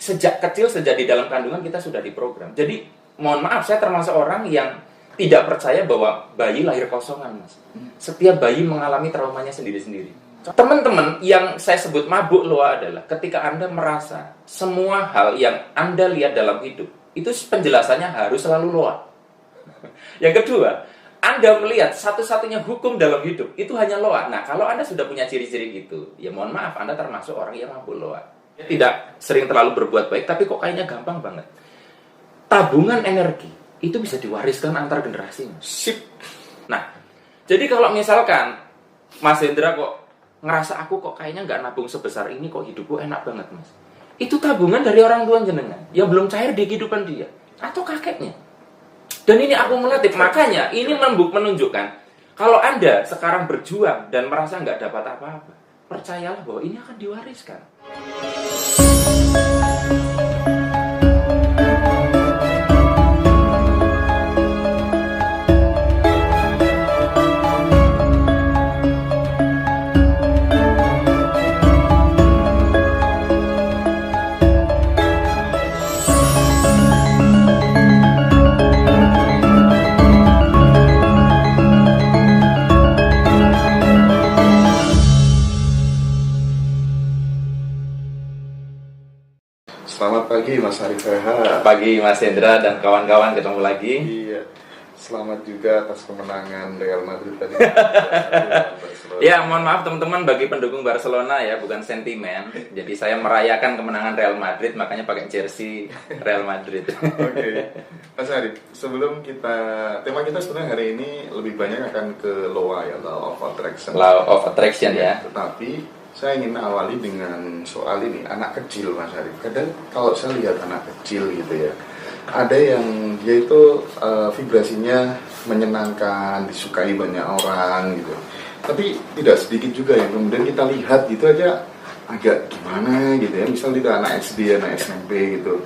sejak kecil, sejak di dalam kandungan kita sudah diprogram. Jadi mohon maaf, saya termasuk orang yang tidak percaya bahwa bayi lahir kosongan, Mas. Setiap bayi mengalami traumanya sendiri-sendiri. Teman-teman, yang saya sebut mabuk loa adalah ketika Anda merasa semua hal yang Anda lihat dalam hidup itu penjelasannya harus selalu loa. Yang kedua, Anda melihat satu-satunya hukum dalam hidup itu hanya loa. Nah, kalau Anda sudah punya ciri-ciri gitu, ya mohon maaf, Anda termasuk orang yang mabuk loa. Tidak sering terlalu berbuat baik, tapi kok kayaknya gampang banget. Tabungan energi itu bisa diwariskan antar generasi. Sip. Nah, jadi kalau misalkan Mas Hendra kok ngerasa aku kok kayaknya nggak nabung sebesar ini, kok hidupku enak banget, Mas. Itu tabungan dari orang tua jenengan yang belum cair di kehidupan dia atau kakeknya. Dan ini akumulatif, makanya ini menunjukkan kalau Anda sekarang berjuang dan merasa nggak dapat apa-apa, percayalah bahwa ini akan diwariskan. Selamat pagi Mas Arif Reha. Pagi Mas Hendra dan kawan-kawan, ketemu lagi. Iya. Selamat juga atas kemenangan Real Madrid tadi. Ya, mohon maaf teman-teman bagi pendukung Barcelona ya, bukan sentimen. Jadi saya merayakan kemenangan Real Madrid, makanya pakai jersey Real Madrid. Oke. Mas Arif, sebelum tema kita sebenarnya hari ini lebih banyak akan ke Law ya, Law of Attraction. Law of Attraction ya. Tetapi saya ingin awali dengan soal ini, anak kecil Mas Arif. Kadang kalau saya lihat anak kecil gitu ya, ada yang dia itu vibrasinya menyenangkan, disukai banyak orang gitu. Tapi tidak sedikit juga yang kemudian kita lihat gitu aja agak gimana gitu ya. Misal dia anak SD, anak SMP gitu,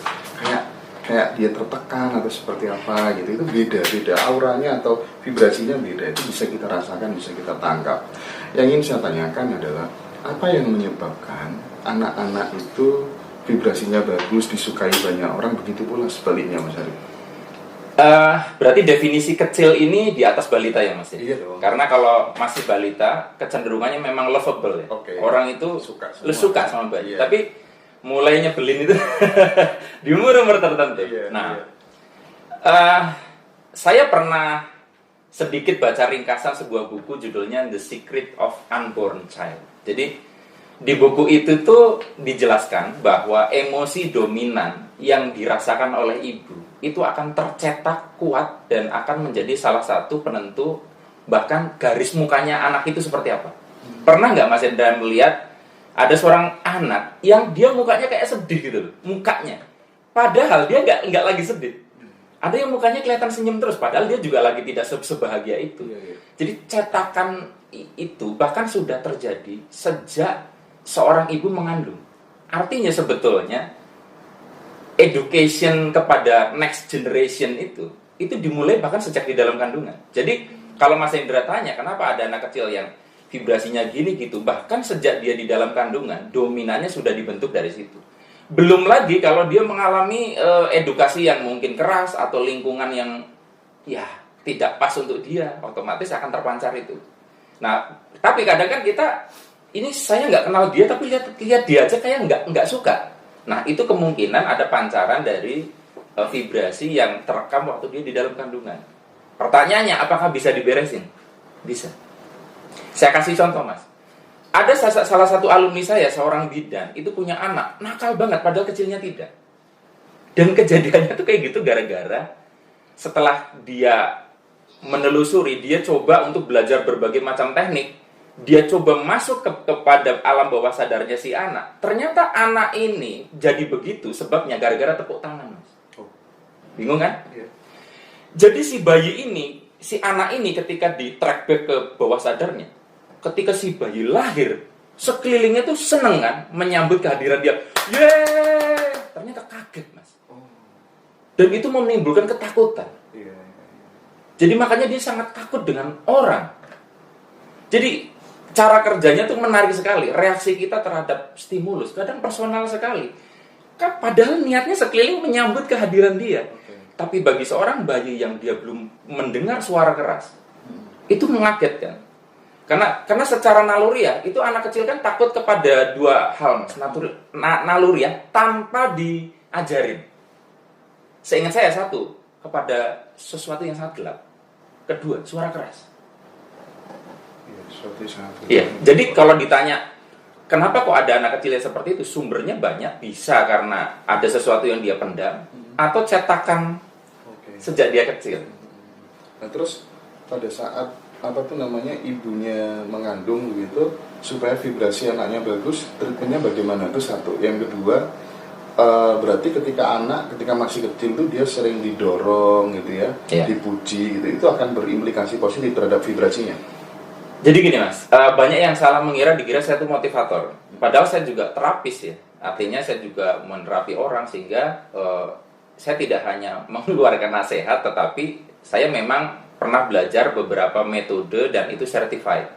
kayak dia tertekan atau seperti apa gitu. Itu beda auranya atau vibrasinya beda. Itu bisa kita rasakan, bisa kita tangkap. Yang ingin saya tanyakan adalah apa yang menyebabkan anak-anak itu vibrasinya bagus, disukai banyak orang, begitu pula sebaliknya Mas Arif? Berarti definisi kecil ini di atas balita ya Mas? Iya dong. Karena kalau masih balita, kecenderungannya memang lovable ya. Okay. Orang itu suka sama bayi. Iya. Tapi mulai nyebelin itu di umur-umur tertentu. Iya, nah, iya. Saya pernah sedikit baca ringkasan sebuah buku judulnya The Secret of Unborn Child. Jadi di buku itu tuh dijelaskan bahwa emosi dominan yang dirasakan oleh ibu itu akan tercetak kuat dan akan menjadi salah satu penentu bahkan garis mukanya anak itu seperti apa. Pernah nggak Mas Hendra melihat ada seorang anak yang dia mukanya kayak sedih gitu loh, mukanya. Padahal dia nggak lagi sedih. Ada yang mukanya kelihatan senyum terus, padahal dia juga lagi tidak sebahagia itu. Jadi cetakan itu bahkan sudah terjadi sejak seorang ibu mengandung. Artinya sebetulnya education kepada next generation itu dimulai bahkan sejak di dalam kandungan. Jadi kalau Mas Hendra tanya kenapa ada anak kecil yang vibrasinya gini gitu, bahkan sejak dia di dalam kandungan dominannya sudah dibentuk dari situ. Belum lagi kalau dia mengalami edukasi yang mungkin keras atau lingkungan yang ya tidak pas untuk dia, otomatis akan terpancar itu. Nah, tapi kadang kan kita ini saya nggak kenal dia, tapi lihat dia aja kayak nggak suka. Nah, itu kemungkinan ada pancaran dari vibrasi yang terekam waktu dia di dalam kandungan. Pertanyaannya, apakah bisa diberesin? Bisa. Saya kasih contoh, Mas. Ada salah satu alumni saya, seorang bidan, itu punya anak, nakal banget, padahal kecilnya tidak. Dan kejadiannya tuh kayak gitu gara-gara setelah dia menelusuri, dia coba untuk belajar berbagai macam teknik, dia coba masuk kepada alam bawah sadarnya si anak. Ternyata anak ini jadi begitu sebabnya gara-gara tepuk tangan, Mas. Bingung kan? Iya. Jadi si bayi ini, si anak ini ketika di track back ke bawah sadarnya, ketika si bayi lahir, sekelilingnya tuh seneng kan menyambut kehadiran dia. Yeay! Ternyata kaget, Mas. Dan itu menimbulkan ketakutan. Jadi makanya dia sangat takut dengan orang. Jadi cara kerjanya tuh menarik sekali. Reaksi kita terhadap stimulus kadang personal sekali. kan padahal niatnya sekeliling menyambut kehadiran dia. Oke. Tapi bagi seorang bayi yang dia belum mendengar suara keras, itu mengagetkan. Karena secara naluri ya, itu anak kecil kan takut kepada dua hal, Mas. Naluri ya, tanpa diajarin. Seingat saya satu, kepada sesuatu yang sangat gelap. Kedua, suara keras. Iya, sesuatu yang sangat Iya, jadi kalau ditanya kenapa kok ada anak kecil yang seperti itu, sumbernya banyak. Bisa karena ada sesuatu yang dia pendam, atau cetakan Oke. sejak dia kecil. Nah terus pada saat ibunya mengandung begitu supaya vibrasi anaknya bagus, treatmentnya bagaimana? Itu satu. Yang kedua, berarti ketika masih kecil tuh dia sering didorong gitu ya, Iya. dipuji gitu, itu akan berimplikasi positif terhadap vibrasinya. Jadi gini Mas, banyak yang salah dikira saya itu motivator. Padahal saya juga terapis ya. Artinya saya juga menerapi orang sehingga saya tidak hanya mengeluarkan nasihat, tetapi saya memang pernah belajar beberapa metode dan itu certified.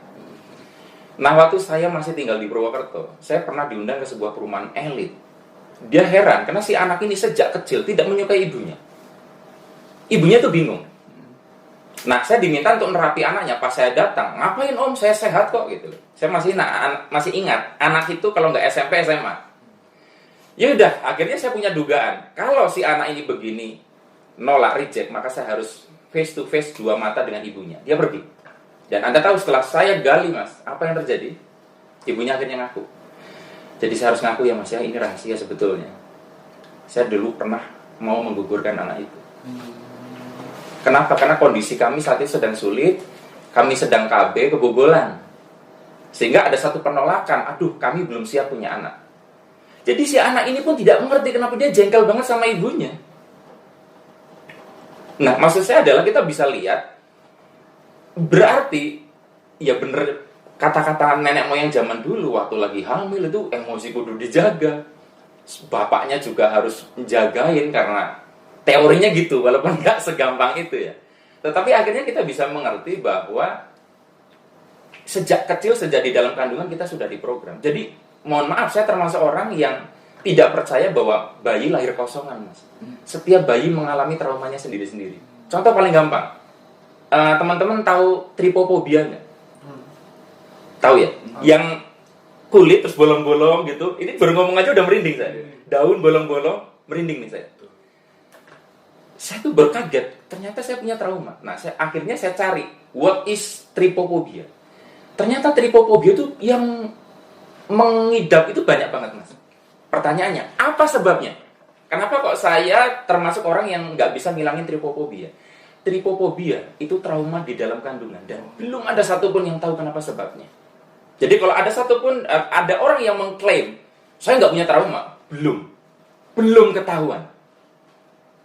Nah waktu saya masih tinggal di Purwokerto, saya pernah diundang ke sebuah perumahan elit. Dia heran karena si anak ini sejak kecil tidak menyukai ibunya. Ibunya tuh bingung. Nah, saya diminta untuk nerapi anaknya. Pas saya datang, ngapain om? Saya sehat kok gitu. Saya masih ingat, anak itu kalau nggak SMP, SMA. Ya udah, akhirnya saya punya dugaan. Kalau si anak ini begini, nolak, reject, maka saya harus face to face dua mata dengan ibunya. Dia pergi. Dan Anda tahu setelah saya gali Mas, apa yang terjadi? Ibunya akhirnya ngaku. Jadi saya harus ngaku ya Mas ya, ini rahasia sebetulnya. Saya dulu pernah mau menggugurkan anak itu. Kenapa? Karena kondisi kami saat itu sedang sulit, kami sedang KB, kebobolan. Sehingga ada satu penolakan, aduh kami belum siap punya anak. Jadi si anak ini pun tidak mengerti kenapa dia jengkel banget sama ibunya. Nah maksud saya adalah kita bisa lihat, berarti ya bener kata-kata nenek moyang zaman dulu waktu lagi hamil itu emosi kudu dijaga. Bapaknya juga harus menjagain karena teorinya gitu, walaupun nggak segampang itu ya. Tetapi akhirnya kita bisa mengerti bahwa sejak kecil, sejak di dalam kandungan kita sudah diprogram. Jadi mohon maaf, saya termasuk orang yang tidak percaya bahwa bayi lahir kosongan, Mas. Setiap bayi mengalami traumanya sendiri-sendiri. Contoh paling gampang, teman-teman tahu tripofobia nggak? Tahu ya? Yang kulit terus bolong-bolong gitu. Ini baru ngomong aja udah merinding saya. Daun bolong-bolong, merinding nih saya. Saya tuh berkaget, ternyata saya punya trauma. Nah, akhirnya saya cari, what is tripofobia? Ternyata tripofobia itu yang mengidap itu banyak banget, Mas. Pertanyaannya, apa sebabnya? Kenapa kok saya termasuk orang yang nggak bisa ngilangin tripofobia? Tripofobia itu trauma di dalam kandungan dan belum ada satupun yang tahu kenapa sebabnya. Jadi kalau ada satupun, ada orang yang mengklaim saya nggak punya trauma, belum ketahuan.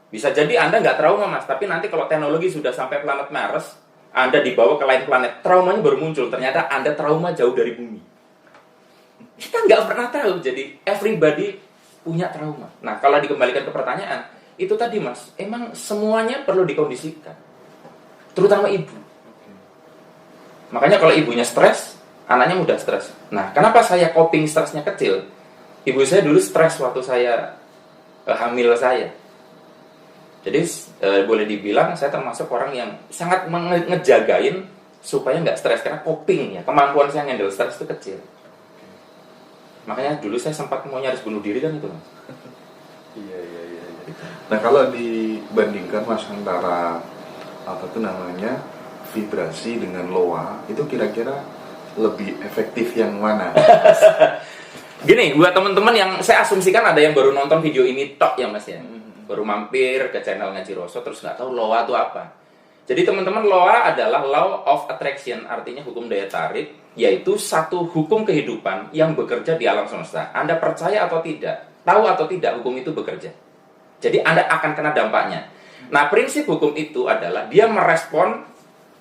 Bisa jadi Anda nggak trauma Mas, tapi nanti kalau teknologi sudah sampai planet Mars, Anda dibawa ke lain planet, traumanya baru muncul. Ternyata Anda trauma jauh dari bumi. Kita nggak pernah tahu, jadi everybody punya trauma. Nah, kalau dikembalikan ke pertanyaan, itu tadi Mas, emang semuanya perlu dikondisikan. Terutama ibu. Makanya kalau ibunya stres, anaknya mudah stres. Nah, kenapa saya coping stresnya kecil? Ibu saya dulu stres waktu saya hamil saya. Jadi boleh dibilang saya termasuk orang yang sangat ngejagain supaya nggak stres. Karena coping ya, kemampuan saya handle stres itu kecil. Makanya dulu saya sempat mau nyaris bunuh diri kan itu Mas. Iya. Nah kalau dibandingkan Mas antara vibrasi dengan loa, itu kira-kira lebih efektif yang mana? Gini, buat teman-teman yang saya asumsikan ada yang baru nonton video ini tok ya Mas ya. Baru mampir ke channel Ngaji Roso terus nggak tahu loa itu apa. Jadi teman-teman, loa adalah law of attraction, artinya hukum daya tarik, yaitu satu hukum kehidupan yang bekerja di alam semesta. Anda percaya atau tidak, tahu atau tidak, hukum itu bekerja. Jadi Anda akan kena dampaknya. Nah, prinsip hukum itu adalah dia merespon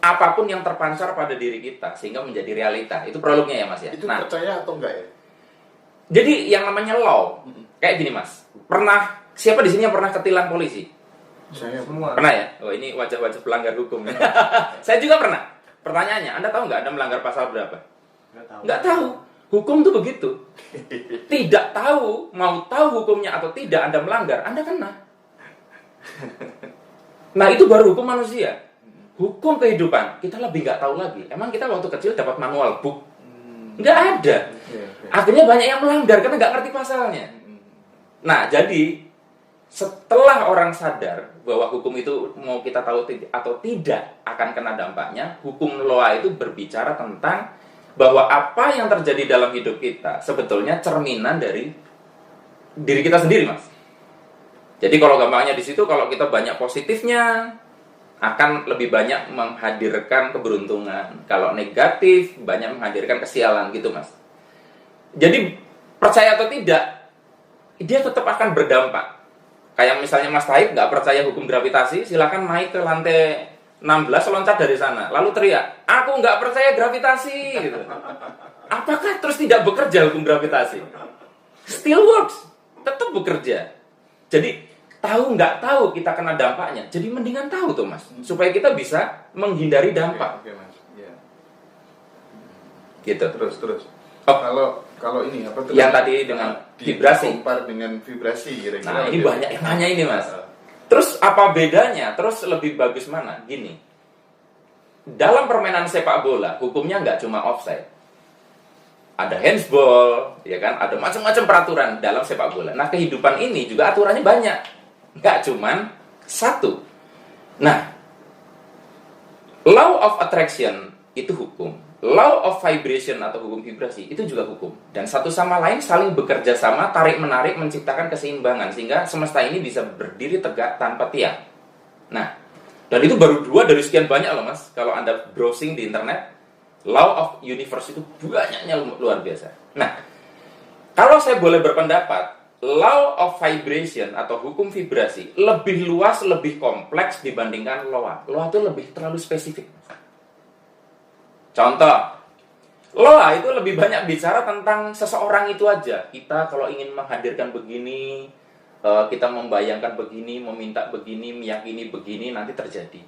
apapun yang terpancar pada diri kita sehingga menjadi realita. Itu prolognya ya Mas ya. Itu percaya atau enggak ya? Jadi yang namanya law, kayak gini Mas. Siapa di sini yang pernah ketilang polisi? Saya semua. Pernah ya? Oh, ini wajah-wajah pelanggar hukum. Saya juga pernah. Pertanyaannya, Anda tahu nggak Anda melanggar pasal berapa? Nggak tahu. Hukum tuh begitu. Tidak tahu, mau tahu hukumnya atau tidak, Anda melanggar, Anda kena. Nah, itu baru hukum manusia. Hukum kehidupan, kita lebih nggak tahu lagi. Emang kita waktu kecil dapat manual book? Nggak ada. Akhirnya banyak yang melanggar karena nggak ngerti pasalnya. Nah, jadi setelah orang sadar bahwa hukum itu mau kita tahu atau tidak akan kena dampaknya, hukum loa itu berbicara tentang bahwa apa yang terjadi dalam hidup kita sebetulnya cerminan dari diri kita sendiri, Mas. Jadi kalau gampangnya di situ, kalau kita banyak positifnya, akan lebih banyak menghadirkan keberuntungan. Kalau negatif, banyak menghadirkan kesialan gitu, Mas. Jadi percaya atau tidak, dia tetap akan berdampak. Kayak misalnya Mas Taib nggak percaya hukum gravitasi, silakan naik ke lantai 16, loncat dari sana, lalu teriak, aku nggak percaya gravitasi, gitu. Apakah terus tidak bekerja hukum gravitasi? Still works, tetap bekerja. Jadi tahu nggak tahu kita kena dampaknya, jadi mendingan tahu tuh, Mas, supaya kita bisa menghindari dampak. Oke, Mas. Ya. Gitu. Terus. Oh. Kalau ini apa tuh? Yang tadi dengan vibrasi. Kompar dengan vibrasi kira-kira. Nah, ini banyak yang nanya ini, Mas. Terus apa bedanya? Terus lebih bagus mana? Gini. Dalam permainan sepak bola, hukumnya nggak cuma offside. Ada handsball, ya kan? Ada macam-macam peraturan dalam sepak bola. Nah, kehidupan ini juga aturannya banyak. Nggak cuma satu. Nah, law of attraction itu hukum. Law of vibration atau hukum vibrasi itu juga hukum. Dan satu sama lain saling bekerja sama, tarik-menarik, menciptakan keseimbangan. Sehingga semesta ini bisa berdiri tegak tanpa tiang. Nah, dan itu baru 2 dari sekian banyak loh, Mas. Kalau Anda browsing di internet, law of universe itu banyaknya luar biasa. Nah, kalau saya boleh berpendapat, law of vibration atau hukum vibrasi lebih luas, lebih kompleks dibandingkan law. Law itu lebih terlalu spesifik. Contoh, loa itu lebih banyak bicara tentang seseorang itu aja. Kita kalau ingin menghadirkan begini, kita membayangkan begini, meminta begini, meyakini begini, nanti terjadi.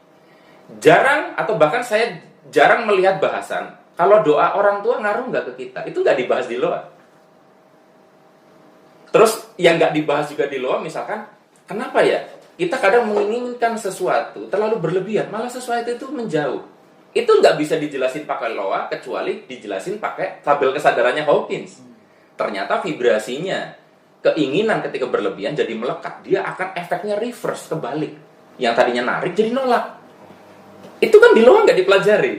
Jarang atau bahkan saya jarang melihat bahasan kalau doa orang tua ngaruh nggak ke kita. Itu nggak dibahas di loa. Terus yang nggak dibahas juga di loa, misalkan, kenapa ya kita kadang menginginkan sesuatu terlalu berlebihan, malah sesuatu itu menjauh. Itu nggak bisa dijelasin pakai loa, kecuali dijelasin pakai tabel kesadarannya Hawkins. Ternyata vibrasinya, keinginan ketika berlebihan jadi melekat, dia akan efeknya reverse, kebalik. Yang tadinya narik jadi nolak. Itu kan di loa nggak dipelajari.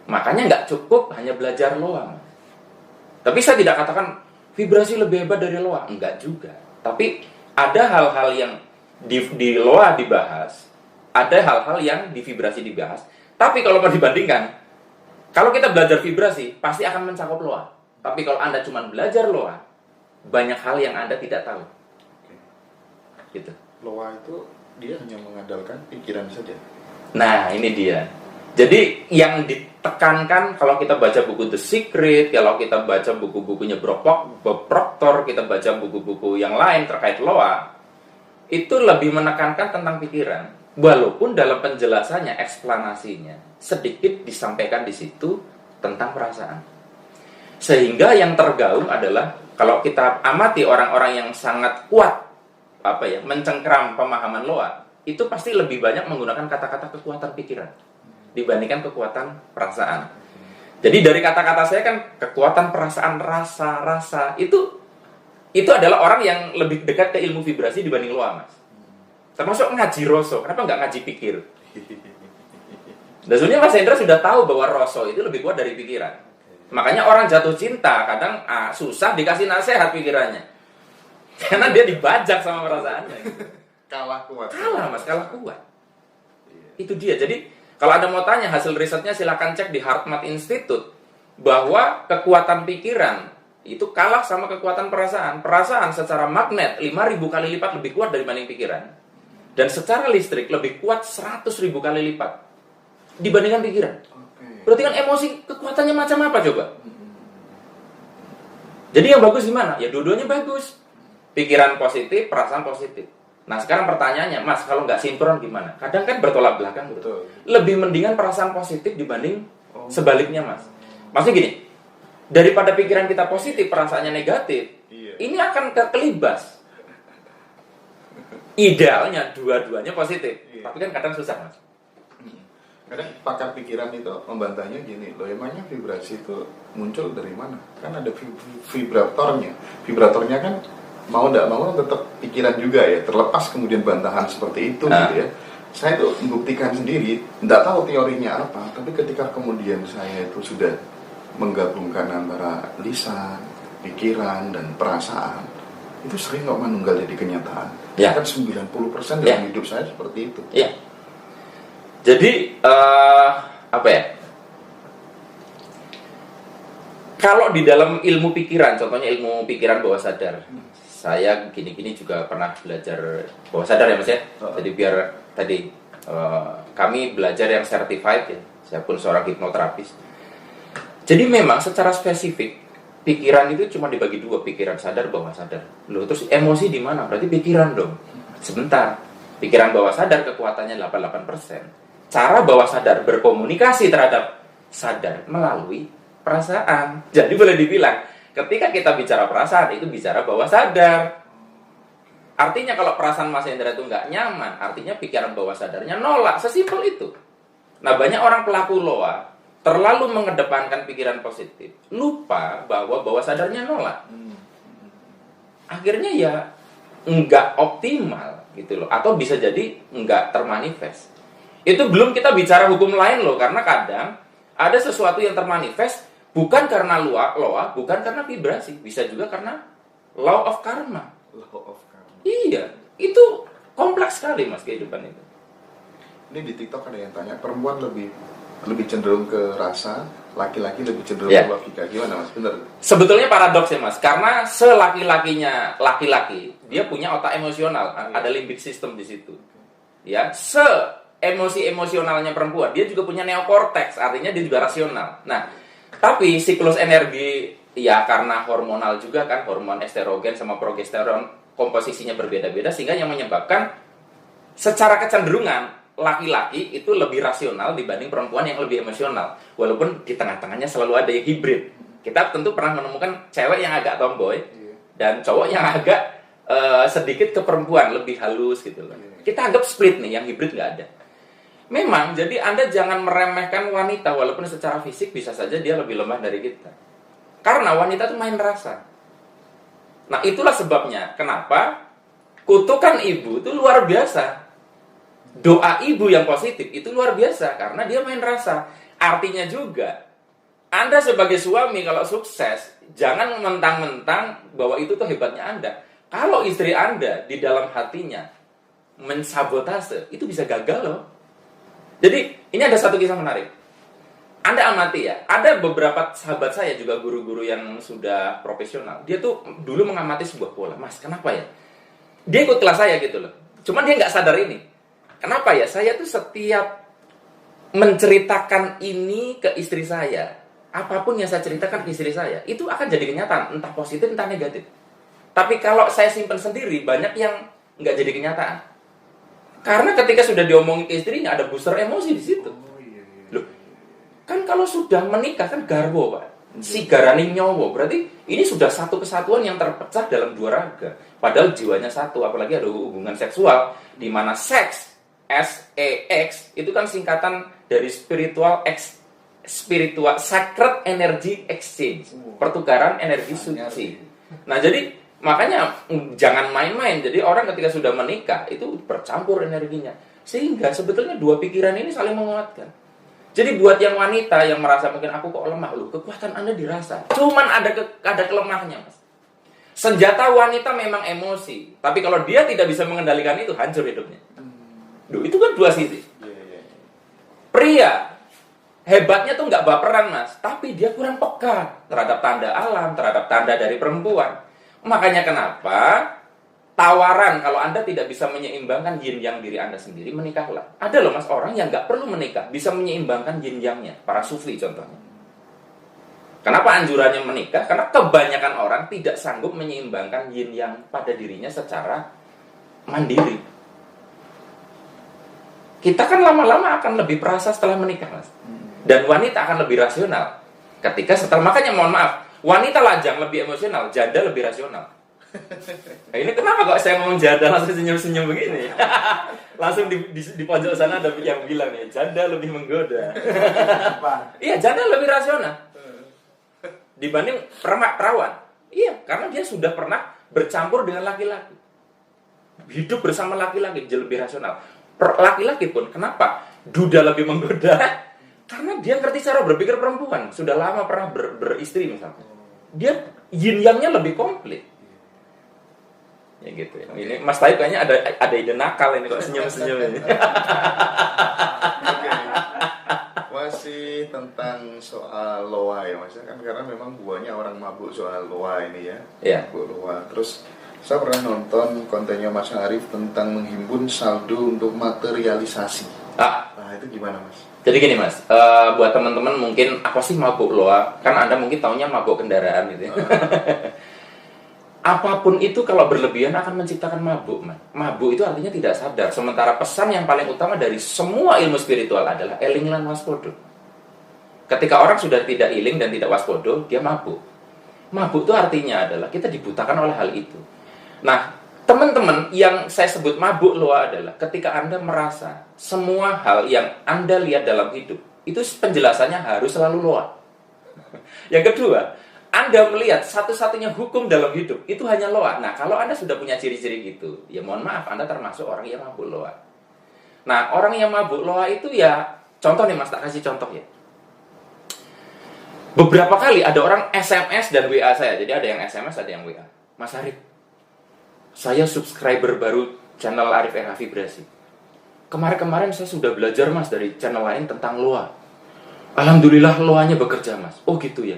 Makanya nggak cukup hanya belajar loa. Tapi saya tidak katakan vibrasi lebih hebat dari loa, enggak juga. Tapi ada hal-hal yang di loa dibahas, ada hal-hal yang di vibrasi dibahas. Tapi kalau mau dibandingkan, kalau kita belajar vibrasi, pasti akan mencakup loa. Tapi kalau Anda cuma belajar loa, banyak hal yang Anda tidak tahu. Gitu. Loa itu dia hanya mengandalkan pikiran saja. Nah, ini dia. Jadi yang ditekankan kalau kita baca buku The Secret, kalau kita baca buku-bukunya Bob Proctor, kita baca buku-buku yang lain terkait loa, itu lebih menekankan tentang pikiran. Walaupun dalam penjelasannya, eksplanasinya, sedikit disampaikan di situ tentang perasaan. Sehingga yang tergaung adalah, kalau kita amati orang-orang yang sangat kuat, mencengkram pemahaman loa, itu pasti lebih banyak menggunakan kata-kata kekuatan pikiran dibandingkan kekuatan perasaan. Jadi dari kata-kata saya kan, kekuatan perasaan, rasa, itu adalah orang yang lebih dekat ke ilmu vibrasi dibanding loa, Mas. Termasuk ngaji roso, kenapa nggak ngaji pikir? Dan sebenarnya Mas Hendra sudah tahu bahwa roso itu lebih kuat dari pikiran. Makanya orang jatuh cinta kadang susah dikasih nasihat pikirannya, karena dia dibajak sama perasaannya. Kalah kuat. Kalah, Mas, kalah kuat. Itu dia. Jadi kalau Anda mau tanya hasil risetnya, silakan cek di HeartMath Institute bahwa kekuatan pikiran itu kalah sama kekuatan perasaan. Perasaan secara magnet 5.000 kali lipat lebih kuat dibanding pikiran. Dan secara listrik lebih kuat 100.000 kali lipat dibandingkan pikiran. Berarti kan emosi kekuatannya macam apa coba? Jadi yang bagus gimana? Ya dua-duanya bagus. Pikiran positif, perasaan positif. Nah sekarang pertanyaannya, Mas, kalau nggak sinkron gimana? Kadang kan bertolak belakang. Betul. Lebih mendingan perasaan positif dibanding sebaliknya, Mas. Maksudnya gini, daripada pikiran kita positif, perasaannya negatif, ini akan kelibas. Idealnya dua-duanya positif, tapi kan kadang susah, Mas. Kadang pakar pikiran itu membantahnya gini, loh emangnya vibrasi itu muncul dari mana? Kan ada vibratornya. Vibratornya kan mau tidak mau tetap pikiran juga ya, terlepas kemudian bantahan seperti itu gitu ya. Saya tuh membuktikan sendiri, tidak tahu teorinya apa, tapi ketika kemudian saya itu sudah menggabungkan antara lisan, pikiran, dan perasaan, itu sering kok menunggal jadi kenyataan. Ya. Kan 90% dalam hidup saya seperti itu. Iya. Jadi apa ya? Kalau di dalam ilmu pikiran, contohnya ilmu pikiran bawah sadar, saya gini-gini juga pernah belajar bawah sadar ya Mas ya. Jadi biar tadi kami belajar yang certified ya. Saya pun seorang hipnoterapis. Jadi memang secara spesifik pikiran itu cuma dibagi dua, pikiran sadar, bawah sadar. Loh, terus emosi di mana? Berarti pikiran dong. Sebentar. Pikiran bawah sadar kekuatannya 88%. Cara bawah sadar berkomunikasi terhadap sadar melalui perasaan. Jadi boleh dibilang, ketika kita bicara perasaan, itu bicara bawah sadar. Artinya kalau perasaan Mas Hendra itu nggak nyaman, artinya pikiran bawah sadarnya nolak. Sesimpel itu. Nah, banyak orang pelaku loa terlalu mengedepankan pikiran positif, lupa bahwa bawah sadarnya nolak. Akhirnya ya nggak optimal gitu loh, atau bisa jadi nggak termanifest. Itu belum kita bicara hukum lain loh, karena kadang ada sesuatu yang termanifest bukan karena loa, bukan karena vibrasi, bisa juga karena law of karma. Law of karma. Iya, itu kompleks sekali Mas kehidupan itu. Ini di TikTok ada yang tanya, perempuan lebih cenderung ke rasa, laki-laki lebih cenderung ke logika. Gimana Mas? Bener? Sebetulnya paradoks ya Mas, karena selaki-lakinya laki-laki, dia punya otak emosional, ada limbic system di situ. Ya, emosi-emosionalnya perempuan, dia juga punya neokortex, artinya dia juga rasional. Nah, tapi siklus energi ya karena hormonal juga kan, hormon estrogen sama progesteron komposisinya berbeda-beda, sehingga yang menyebabkan secara kecenderungan laki-laki itu lebih rasional dibanding perempuan yang lebih emosional. Walaupun di tengah-tengahnya selalu ada yang hibrid. Kita tentu pernah menemukan cewek yang agak tomboy dan cowok yang agak sedikit ke perempuan, lebih halus gitu loh. Kita anggap split nih, yang hibrid nggak ada. Memang, jadi Anda jangan meremehkan wanita, walaupun secara fisik bisa saja dia lebih lemah dari kita. Karena wanita itu main rasa. Nah, itulah sebabnya kenapa kutukan ibu itu luar biasa. Doa ibu yang positif itu luar biasa, karena dia main rasa. Artinya juga, Anda sebagai suami kalau sukses, jangan mentang-mentang bahwa itu tuh hebatnya Anda. Kalau istri Anda di dalam hatinya mensabotase, itu bisa gagal loh. Jadi, ini ada satu kisah menarik. Anda amati ya, ada beberapa sahabat saya juga guru-guru yang sudah profesional. Dia tuh dulu mengamati sebuah pola. Mas, kenapa ya? Dia ikut kelas saya gitu loh. Cuman dia nggak sadar ini. Kenapa ya? Saya tuh setiap menceritakan ini ke istri saya, apapun yang saya ceritakan ke istri saya, itu akan jadi kenyataan. Entah positif, entah negatif. Tapi kalau saya simpan sendiri, banyak yang nggak jadi kenyataan. Karena ketika sudah diomongin ke istrinya, ada booster emosi di situ. Loh, kan kalau sudah menikah kan garwo, Pak. Si garani nyowo. Berarti ini sudah satu kesatuan yang terpecah dalam dua raga. Padahal jiwanya satu, apalagi ada hubungan seksual di mana seks, SEX, itu kan singkatan dari spiritual sacred energy exchange, pertukaran energi suci. Nah, jadi makanya jangan main-main. Jadi orang ketika sudah menikah itu bercampur energinya, sehingga sebetulnya dua pikiran ini saling menguatkan. Jadi buat yang wanita yang merasa mungkin aku kok lemah, loh, kekuatan Anda dirasa. Cuman ada kelemahannya, Mas. Senjata wanita memang emosi, tapi kalau dia tidak bisa mengendalikan itu, hancur hidupnya. Duh, itu kan dua sisi. Pria hebatnya tuh nggak baperan, Mas, tapi dia kurang peka terhadap tanda alam, terhadap tanda dari perempuan. Makanya kenapa tawaran kalau Anda tidak bisa menyeimbangkan yin yang diri Anda sendiri, menikahlah. Ada loh Mas orang yang nggak perlu menikah, bisa menyeimbangkan yin yangnya. Para sufi contohnya. Kenapa anjurannya menikah? Karena kebanyakan orang tidak sanggup menyeimbangkan yin yang pada dirinya secara mandiri. Kita kan lama-lama akan lebih perasa setelah menikah, Mas. Dan wanita akan lebih rasional. Ketika setelah, makanya mohon maaf, wanita lajang lebih emosional, janda lebih rasional. Nah, ini kenapa kok saya ngomong janda langsung senyum-senyum begini? Langsung di pojok sana ada yang bilang nih, janda lebih menggoda. Iya, janda lebih rasional dibanding perawan. Iya, karena dia sudah pernah bercampur dengan laki-laki, hidup bersama laki-laki, dia lebih rasional. Laki-laki pun kenapa duda lebih menggoda? Karena dia ngerti cara berpikir perempuan, sudah lama pernah beristri misalnya. Dia yin yang-nya lebih komplit. Ya gitu ya. Ini Mas Taib kayaknya ada ide nakal ini kok senyum-senyum ini. Oke. Masih tentang soal loa ya Mas, kan karena memang buahnya orang mabuk soal loa ini ya. Iya. Mabuk loa. Terus saya pernah nonton kontennya Mas Arif tentang menghimpun saldo untuk materialisasi. Nah, itu gimana Mas? Jadi gini Mas, buat teman-teman mungkin apa sih mabuk loa? Kan Anda mungkin taunya mabuk kendaraan gitu ya. Apapun itu kalau berlebihan akan menciptakan mabuk, Mas. Mabuk itu artinya tidak sadar. Sementara pesan yang paling utama dari semua ilmu spiritual adalah eling lan waspodo. Ketika orang sudah tidak iling dan tidak waspodo, dia mabuk. Mabuk itu artinya adalah kita dibutakan oleh hal itu. Nah, teman-teman yang saya sebut mabuk loa adalah ketika Anda merasa semua hal yang Anda lihat dalam hidup itu penjelasannya harus selalu loa. Yang kedua, Anda melihat satu-satunya hukum dalam hidup itu hanya loa. Nah, kalau Anda sudah punya ciri-ciri gitu, ya mohon maaf, Anda termasuk orang yang mabuk loa. Nah, orang yang mabuk loa itu ya, contoh nih Mas, tak kasih contoh ya. Beberapa kali ada orang SMS dan WA saya. Jadi ada yang SMS, ada yang WA. Mas Arif, saya subscriber baru channel Arif RH Vibrasi. Kemarin-kemarin saya sudah belajar Mas dari channel lain tentang loa. Alhamdulillah loanya bekerja Mas. Oh gitu ya.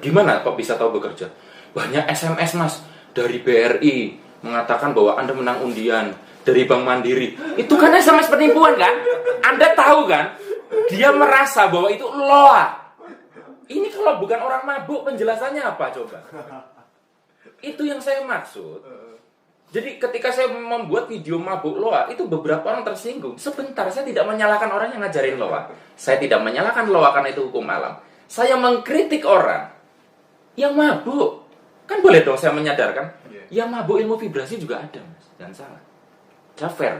Gimana kok bisa tahu bekerja? Banyak SMS Mas dari BRI mengatakan bahwa Anda menang undian, dari Bank Mandiri. Itu kan SMS penipuan kan? Anda tahu kan? Dia merasa bahwa itu loa. Ini kalau bukan orang mabuk penjelasannya apa coba? Itu yang saya maksud. Jadi ketika saya membuat video mabuk loa, itu beberapa orang tersinggung. Sebentar, saya tidak menyalahkan orang yang ngajarin loa. Saya tidak menyalahkan loa karena itu hukum alam. Saya mengkritik orang yang mabuk. Kan boleh dong saya menyadarkan. Yang mabuk ilmu vibrasi juga ada, Mas. Jangan salah. Saya fair.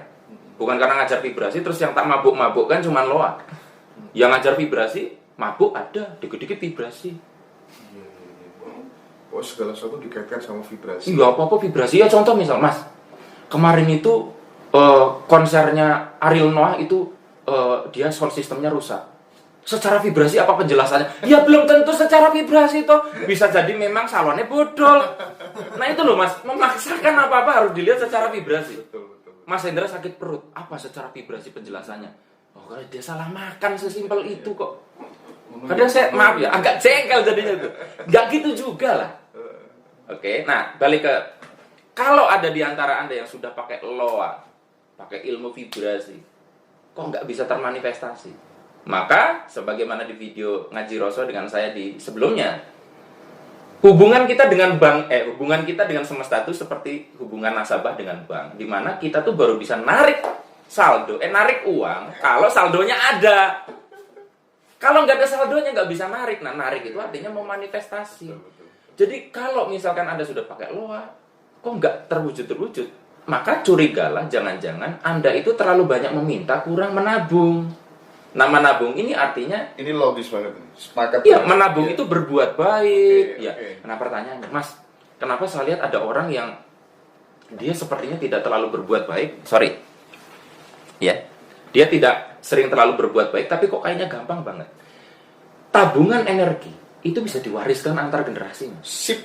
Bukan karena ngajar vibrasi, terus yang tak mabuk-mabuk kan cuma loa. Yang ngajar vibrasi, mabuk ada. Dikit-dikit vibrasi. Oh, segala sesuatu dikaitkan sama vibrasi. Iya, apa-apa vibrasi. Ya contoh misal, Mas. Kemarin itu konsernya Ariel Noah itu dia sound systemnya rusak. Secara vibrasi apa penjelasannya? Ya belum tentu secara vibrasi toh. Bisa jadi memang salonnya bodol. Nah itu loh Mas, memaksakan apa-apa harus dilihat secara vibrasi. Betul. Mas Hendra sakit perut, apa secara vibrasi penjelasannya? Oh, kalau dia salah makan sesimpel itu kok. Kadang saya, maaf ya, agak jengkel jadinya tuh. Gak gitu juga lah. Oke, nah balik ke, kalau ada di antara Anda yang sudah pakai loa, pakai ilmu vibrasi, kok nggak bisa termanifestasi? Maka, sebagaimana di video Ngaji Roso dengan saya di sebelumnya, hubungan kita dengan bank, hubungan kita dengan semesta itu seperti hubungan nasabah dengan bank, di mana kita tuh baru bisa narik saldo, narik uang kalau saldonya ada. Kalau nggak ada saldonya nggak bisa narik. Nah, narik itu artinya mau manifestasi. Jadi kalau misalkan Anda sudah pakai loa, kok nggak terwujud-terwujud, maka curigalah jangan-jangan Anda itu terlalu banyak meminta, kurang menabung. Nah, menabung ini artinya, ini logis banget. Sepakat. Iya, menabung itu berbuat baik. Oke. Nah, pertanyaannya, Mas, kenapa saya lihat ada orang yang dia sepertinya tidak terlalu berbuat baik? Sorry, ya, dia tidak sering terlalu berbuat baik, tapi kok kayaknya gampang banget. Tabungan energi itu bisa diwariskan antar generasi. Sip.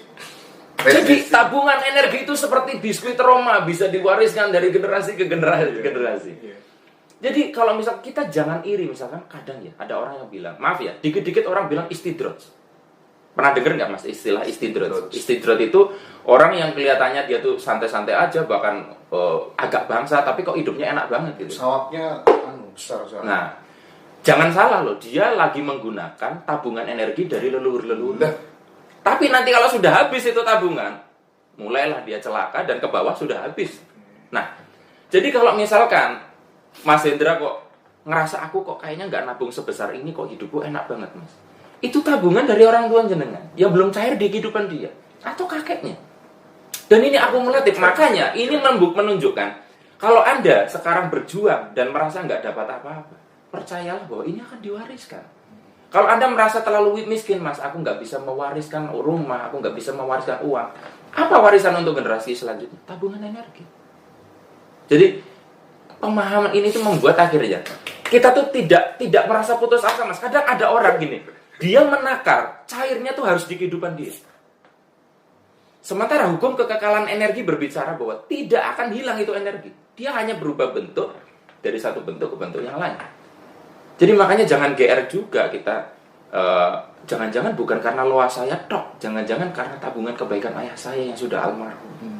Jadi tabungan energi itu seperti biskuit Roma, bisa diwariskan dari generasi ke generasi. Jadi kalau misal kita jangan iri, misalkan kadang ya ada orang yang bilang, maaf ya, dikit-dikit orang bilang istidroj. Pernah dengar nggak Mas istilah istidroj? Istidroj itu orang yang kelihatannya dia tuh santai-santai aja, bahkan agak bangsa, tapi kok hidupnya enak banget gitu. Sawapnya besar. Nah, jangan salah loh, dia lagi menggunakan tabungan energi dari leluhur-leluhur. Tapi nanti kalau sudah habis itu tabungan, mulailah dia celaka dan ke bawah sudah habis. Nah, jadi kalau misalkan Mas Hendra kok ngerasa aku kok kayaknya nggak nabung sebesar ini, kok hidupku enak banget Mas. itu tabungan dari orang tua jenengan yang belum cair di kehidupan dia atau kakeknya. Dan ini akumulatif, makanya ini menunjukkan kalau Anda sekarang berjuang dan merasa nggak dapat apa-apa, percayalah bahwa ini akan diwariskan. Kalau Anda merasa terlalu miskin, Mas, aku nggak bisa mewariskan rumah, aku nggak bisa mewariskan uang, apa warisan untuk generasi selanjutnya? Tabungan energi. Jadi pemahaman ini tuh membuat akhirnya kita tuh tidak merasa putus asa, Mas. Kadang ada orang gini, dia menakar cairnya tuh harus di kehidupan dia. Sementara hukum kekekalan energi berbicara bahwa tidak akan hilang itu energi. Dia hanya berubah bentuk dari satu bentuk ke bentuk yang lain. Jadi makanya jangan GR juga kita. Jangan-jangan bukan karena loa saya tok. Jangan-jangan karena tabungan kebaikan ayah saya yang sudah almarhum.